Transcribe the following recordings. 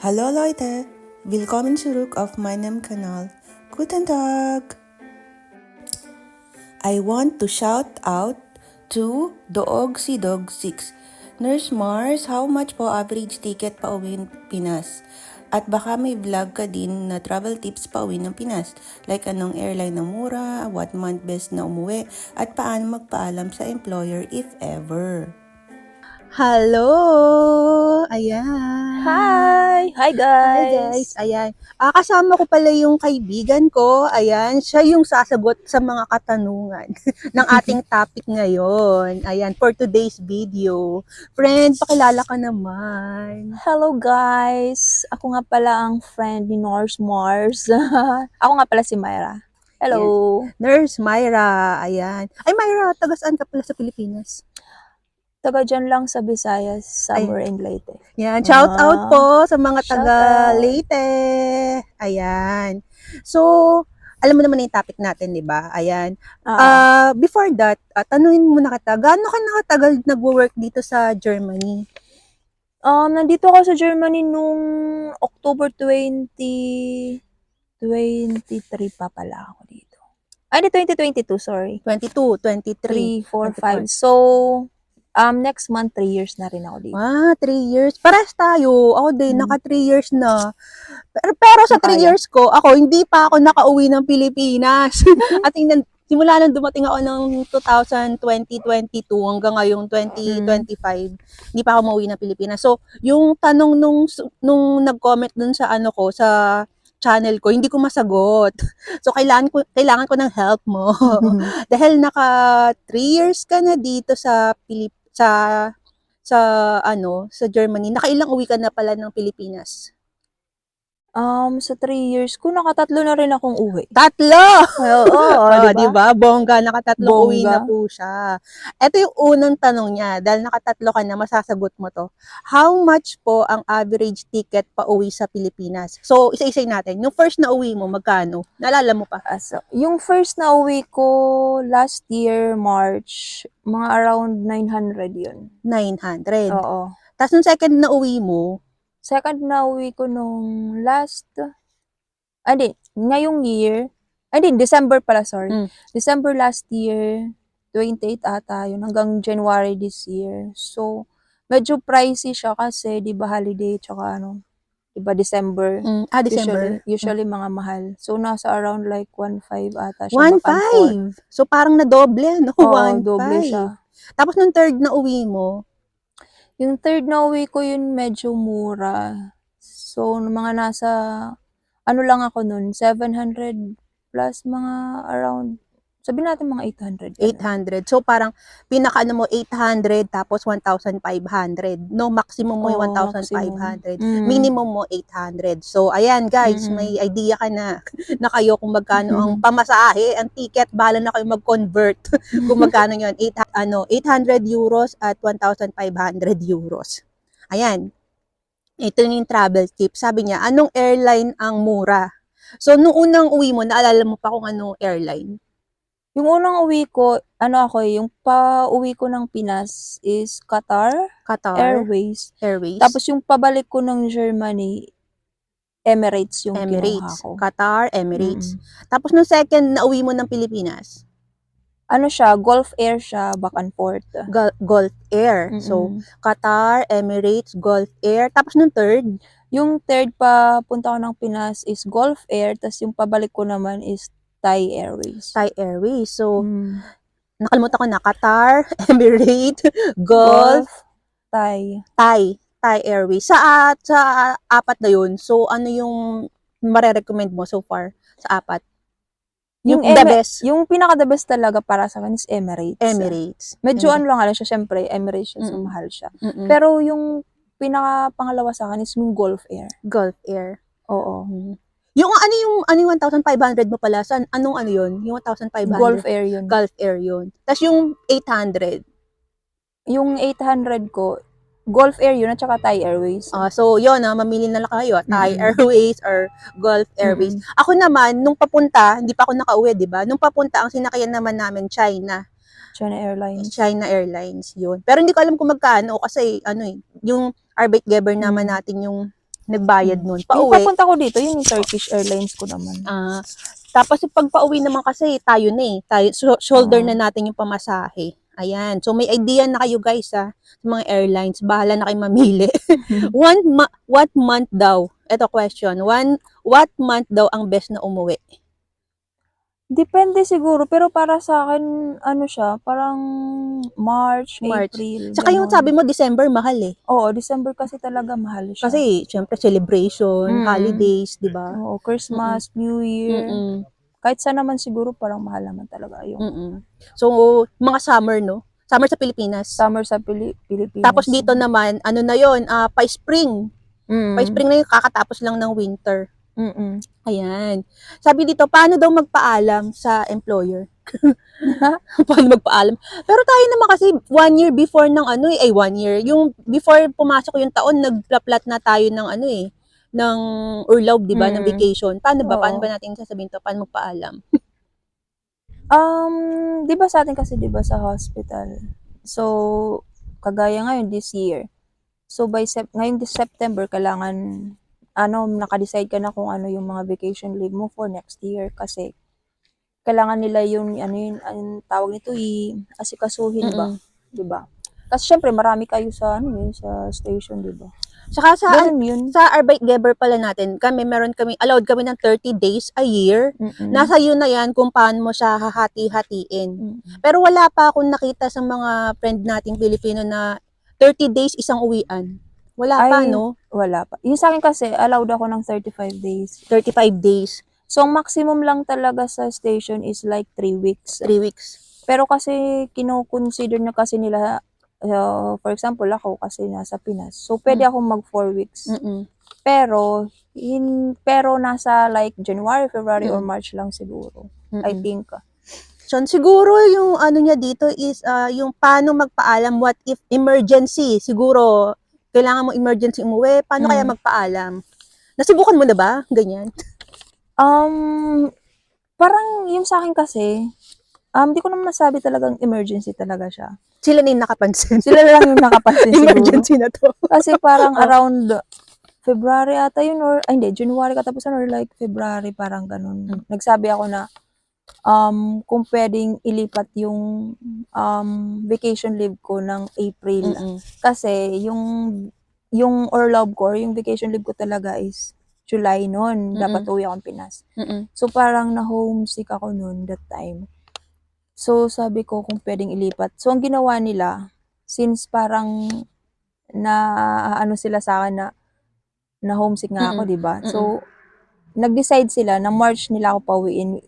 Hallo Leute, willkommen zurück auf meinem Kanal. Guten Tag! I want to shout out to Doogsi Dog 6. Nurse Mars, how much po average ticket pa uwi ng Pinas? At baka may vlog ka din na travel tips pa uwi ng Pinas. Like anong airline na mura, what month best na umuwi, at paano magpaalam sa employer if ever. Hello! Ayan. Hi! Hi Hi guys! guys! Ayan. Kasama ko pala yung kaibigan ko. Ayan. Siya yung sasagot sa mga katanungan ng ating topic ngayon. Ayan. For today's video. Friend, pakilala ka naman. Hello guys! Ako nga pala ang friend ni Nurse Mars. Ako nga pala si Myra. Hello! Nurse Myra. Ayan. Ay Myra, taga saan ka pala sa Pilipinas? Taga dyan lang sa Visayas, somewhere in Leyte. Yan, shout out po sa mga Shout taga out. Leyte. Ayan. So, alam mo naman na yung topic natin, di ba? Ayan. Before that, tanungin mo na kita, gaano ka nakatagal nagwo-work dito sa Germany? Nandito ako sa Germany nung October 2023 pa pala ako dito. Ay, 2022, sorry. 22, 23. 3, 4, 5. So, next month, 3 years na rin ako dito. 3 years. Pares tayo. Ako din, naka 3 years na. Pero sa 3 Nakaya. years ko, hindi pa ako nakauwi ng Pilipinas. At simula nang dumating ako ng 2022 hanggang ngayong 2025, hindi pa ako mauwi ng Pilipinas. So, yung tanong nung nag-comment dun sa ko, sa channel ko, hindi ko masagot. So, kailangan ko ng help mo. Dahil naka 3 years ka na dito sa sa Germany. Nakailang uwi ka na pala ng Pilipinas? Sa 3 years ko, nakatatlo na rin akong uwi. 3! Oo, Di ba? Bongga, nakatatlong uwi na Bongga. po siya. Ito yung unang tanong niya. Dahil nakatatlo ka na, masasagot mo to. How much po ang average ticket pa uwi sa Pilipinas? So, isa-isay natin. Yung first na uwi mo, magkano? Naalala mo pa? So, yung first na uwi ko last year, March, mga around 900 yun. 900. Oo. Tapos nung second na uwi mo, Second na uwi ko nung ngayong year, December pala, sorry. December last year, 28 ata yun, hanggang January this year. So, medyo pricey siya kasi, di ba, holiday, tsaka diba, December. December. Usually mga mahal. So, nasa around like 1.5 ata siya. 1.5. So, parang na-doble, no? Oo, 1.5. doble siya. Tapos nung third na uwi mo, Yung third na uwi ko yun medyo mura. So, mga nasa, lang ako nun, 700 plus mga around, sabihin natin mga 800. 800. So, parang pinaka-ano mo, 800 tapos 1,500. No, maximum mo yung 1,500. Minimum mo, 800. So, ayan guys, may idea ka na kayo kung magkano ang pamasahe, ang ticket, bahala na kayo mag-convert kung magkano yun. 800 euros at 1,500 euros. Ayan. Ito yung travel tip. Sabi niya, anong airline ang mura? So, nung unang uwi mo, naalala mo pa kung anong airline? Yung unang uwi ko, yung pa-uwi ko ng Pinas is Qatar Airways. Tapos yung pabalik ko ng Germany, Emirates yung kinuha ko. Qatar, Emirates. Tapos nung second na uwi mo ng Pilipinas? Gulf Air siya, back and forth. Gulf Air. So, Qatar, Emirates, Gulf Air. Tapos nung third? Yung third pa punta ko ng Pinas is Gulf Air, tapos yung pabalik ko naman is Thai Airways. Thai Airways. So, nakalimutan ko na, Qatar, Emirates, Gulf, Thai Airways. Sa apat na yun, so ano yung marirecommend mo so far sa apat? Yung the best? Yung pinaka-the best talaga para sa akin is Emirates. Emirates. Medyo lang siya, syempre, Emirates siya, so mahal siya. Pero yung pinaka-pangalawa sa akin is yung Gulf Air. Gulf Air. Oo. Yung ano yung 1,500 mo pala? Anong yun? Yung 1,500? Gulf Air yun. Gulf Air yun. Tapos yung 800? Yung 800 ko, Gulf Air yun at saka Thai Airways. So yun, mamili na lang kayo. Thai Airways or Gulf Airways. Ako naman, nung papunta, hindi pa ako nakauwi, di ba? Nung papunta, ang sinakayan naman namin, China Airlines, yun. Pero hindi ko alam kung magkano kasi yung Arbeitgeber naman natin yung nagbayad nun. Yung Pauwi. papunta ko dito, yun yung Turkish Airlines ko naman. Tapos pag pauwi naman kasi tayo na eh. Shoulder Oo. na natin yung pamasahe. Ayan. So may idea na kayo guys sa mga airlines. Bahala na kayo mamili. What month daw? Ito question. What month daw ang best na umuwi? Depende siguro, pero para sa akin, ano siya, parang March, April, Tsaka yung ganon. sabi mo December mahal eh. Oo, December kasi talaga mahal siya. Kasi syempre celebration, holidays, 'di ba? Oo, Christmas, New Year. Kahit saan naman siguro parang mahal naman talaga yung So mga summer no? Summer sa Pilipinas. summer sa Pilipinas. Tapos dito naman, ano na 'yon, pa-spring. Pa-spring na yung kakatapos lang ng winter. Ayan. Sabi dito, paano daw magpaalam sa employer? Paano magpaalam? Pero tayo naman kasi 1 year before ng 1 year. Yung before pumasok yung taon, nagpla-plot na tayo ng ng urlaub, 'di ba, ng vacation. Paano ba? Oo. Paano ba natin sasabihin to? Paano magpaalam? 'Di ba sa atin kasi 'di ba sa hospital. So, kagaya ngayon this year. So ngayon this September kailangan naka-decide ka na kung ano yung mga vacation leave mo for next year kasi kailangan nila yung anong tawag nito asikasuhin ba, 'di ba? Kasi syempre marami kayo sa sa station, 'di ba? Saka Ganun yun. sa Arbeitgeber pala natin, allowed kami ng 30 days a year. Nasa yun na yan kung paano mo siya hahati-hatiin. Pero wala pa akong nakita sa mga friend nating Pilipino na 30 days isang uwian. Wala pa, no? Wala pa. Yung sa akin kasi, allowed ako ng 35 days. 35 days. So, ang maximum lang talaga sa station is like 3 weeks. 3 weeks. Pero kasi, kino-consider na kasi nila, for example, ako kasi nasa Pinas. So, pwede akong mag 4 weeks. Pero, pero nasa like January, February, or March lang siguro. I think. So, siguro yung niya dito is yung paano magpaalam, what if emergency. Siguro, kailangan mo emergency umuwi, paano kaya magpaalam? Nasubukan mo na ba? Ganyan? Parang yung sa akin kasi, di ko naman masabi talagang emergency talaga siya. Sila na yung nakapansin. Sila lang yung nakapansin siguro. Emergency na to. Kasi parang around February ata yun January katapusan or like February, parang ganun. Nagsabi ako na kung pwedeng ilipat yung vacation leave ko ng April. Kasi yung orlob ko, yung vacation leave ko talaga is July noon. Dapat uwi akong Pinas. So parang na-homesick ako noon that time. So sabi ko kung pwedeng ilipat. So ang ginawa nila, since parang sila sa akin na homesick nga ako, 'di ba? So nag-decide sila na March nila ako pauwiin.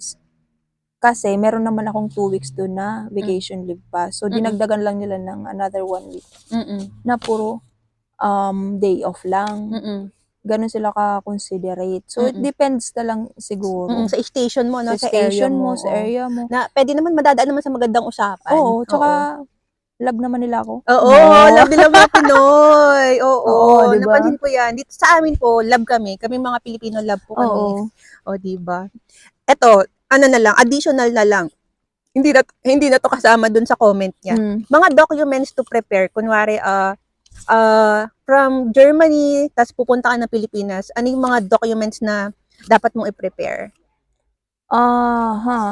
Kasi meron naman akong 2 weeks doon na vacation leave pa. So dinagdagan lang nila ng another 1 week. Na puro day off lang. Ganun sila ka-considerate. So it depends na lang siguro. Sa station mo, no? Sa Sa area station mo. sa area mo. Na pwede naman madadaan naman sa magandang usapan. Oo, tsaka love naman nila ako. Oo, love nila mga Pinoy. Oo, diba? napansin ko yan. Dito sa amin po, love kami. Kami mga Pilipino, love po kami. Oo. O, diba? Eto, additional na lang. Hindi na to kasama dun sa comment niya. Mga documents to prepare. Kunwari, from Germany, tas pupunta ka ng Pilipinas, ano yung mga documents na dapat mong i-prepare?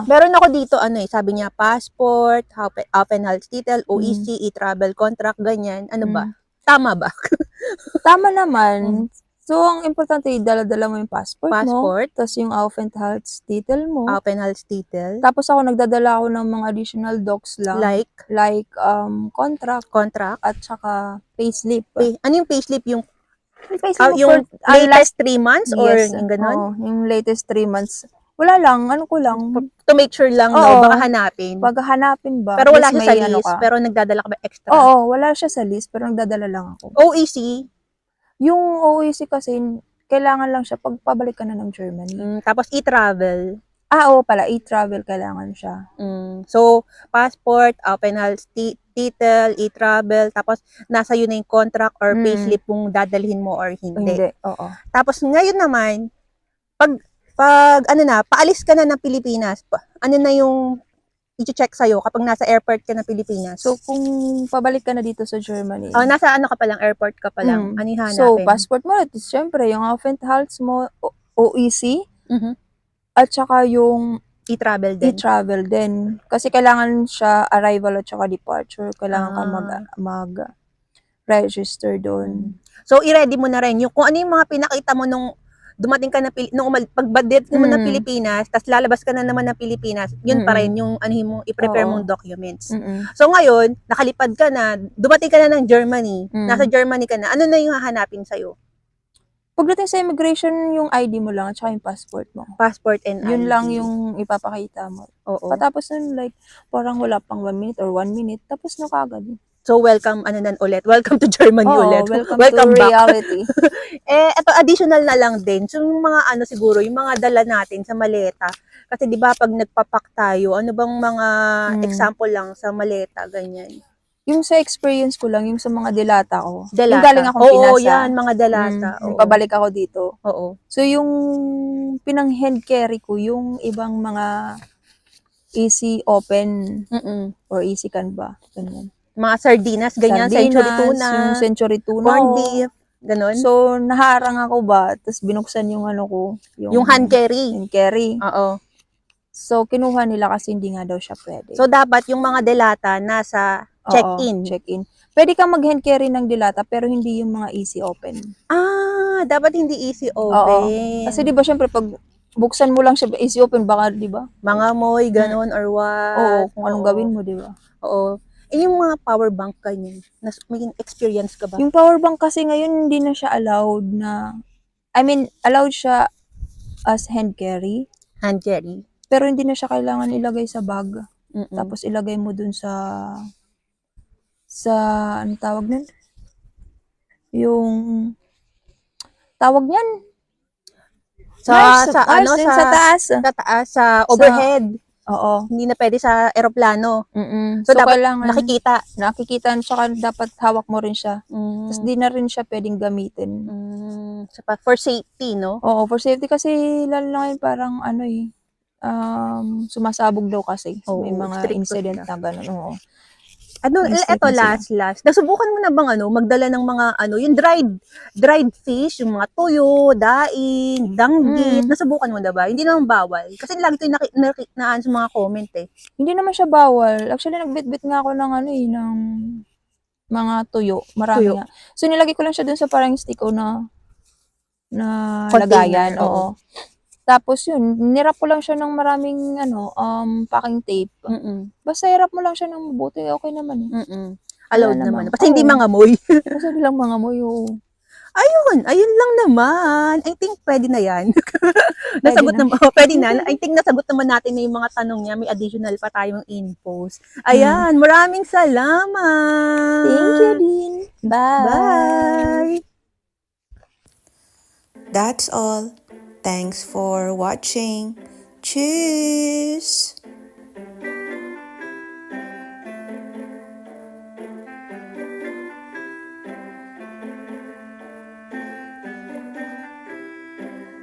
Meron ako dito, sabi niya, passport, Aufenthaltstitel, OEC, e-travel contract, ganyan. Ano ba? Tama ba? Tama naman. So, ang importante, dala-dala mo yung passport mo. Tapos yung Aufenthaltstitel mo. Aufenthaltstitel. Tapos ako, nagdadala ako ng mga additional docs lang. Like contract. At saka payslip. Ano yung payslip? Yung yung latest 3 months? Yes. Or yung ganun? Yung latest 3 months. Wala lang, ko lang. To make sure lang, no, baka hanapin. Pag hanapin ba? Pero wala siya sa list, pero nagdadala ka ba extra? Oo, wala siya sa list, pero nagdadala lang ako. OEC? Yung OEC kasi, kailangan lang siya pag pabalik ka na ng Germany. Tapos e-travel? Oo pala, e-travel kailangan siya. So, passport, Aufenthaltstitel, e-travel, tapos nasa yun na yung contract or payslip kung dadalhin mo or hindi. Oo. Tapos ngayon naman, pag paalis ka na ng Pilipinas, ano na yung i-check sa'yo kapag nasa airport ka ng Pilipinas? So, kung pabalik ka na dito sa Germany, nasa ano ka pa lang, airport ka pa lang. Ano yung so, hanapin? passport mo, siyempre, yung Aufenthalts mo, OEC, Mhm. at saka yung I-travel din. i-travel din. Kasi kailangan siya arrival at saka departure. Kailangan ka Ah. mag-register doon. So, i-ready mo na rin yung kung ano yung mga pinakita mo nung dumating ka na pagbadit mo ng Pilipinas, tas lalabas ka na naman ng Pilipinas, yun pa rin yung mo i-prepare Oo. mong documents. Mm-mm. So ngayon, nakalipad ka na, dumating ka na ng Germany, nasa Germany ka na, ano na yung hahanapin sa'yo? Pagdating sa immigration, yung ID mo lang at saka yung passport mo. Passport and ID. Yun lang yung ipapakita mo. Oo. Patapos nun, like, parang wala pang 1 minute or 1 minute, tapos na kagad. So, welcome, ulit. Welcome to Germany Oo, ulit. welcome back. to reality. Ito additional na lang din. So, yung mga siguro, yung mga dala natin sa maleta. Kasi 'di ba pag nagpapak tayo, ano bang mga example lang sa maleta, ganyan? Yung sa experience ko lang, yung sa mga delata ko. Yung Delata. galing akong Pinas. Oo, yan, mga delata. Yung Oo. pabalik ako dito. Oo. So, yung pinang hand carry ko, yung ibang mga easy open or easy can ba. Ganyan. Mga sardinas, ganyan, century tuna, yung century tuna. corned beef, ganon. So, naharang ako ba, tapos binuksan yung ano ko. Yung hand carry. Hand carry. Oo. So, kinuha nila kasi hindi nga daw siya pwede. So, dapat yung mga delata nasa check-in. Check-in. Pwede kang mag-hand carry ng delata, pero hindi yung mga easy open. Dapat hindi easy open. Oo. Kasi di ba syempre, pag buksan mo lang siya, easy open, baka di ba? Mga moy, ganon, or what. Oo, kung anong gawin mo, di ba? Oo. Yung mga power bank ganyan, may experience ka ba? Yung power bank kasi ngayon, hindi na siya allowed na, allowed siya as hand carry. Hand carry. Pero hindi na siya kailangan ilagay sa bag. Tapos ilagay mo dun sa ano tawag nun? Yung tawag niyan? Sa taas. Sa taas, sa overhead. Oo. Hindi na pwede sa eroplano. So, dapat kailangan nakikita. Tsaka dapat hawak mo rin siya. Tapos di na rin siya pwedeng gamitin. For safety, no? Oo, for safety kasi lalo na ngayon parang sumasabog daw kasi. May mga incident na gano'n. Oo. Ito last. Nasubukan mo na bang magdala ng mga yung dried fish, yung mga tuyo, daing, danggit, nasubukan mo na ba? Hindi naman bawal. Kasi lagi ito naan sa mga comment eh. Hindi naman siya bawal. Actually, nagbitbit nga ako ng ng mga tuyo. Marami nga. So, nilagay ko lang siya dun sa parang stick na lagayan. Oo. Tapos yun, nirap ko lang siya ng maraming packing tape. Basta irap mo lang siya ng mabuti, okay naman eh. Allowed naman. Basta hindi mangamoy. Basta hindi lang mangamoy. Ayun lang naman. I think pwede na yan. Nasagot naman. Pwede na. I think nasagot naman natin na yung mga tanong niya. May additional pa tayong infos. Ayan, maraming salamat. Thank you din. Bye. Bye. That's all. Thanks for watching. Tschüss.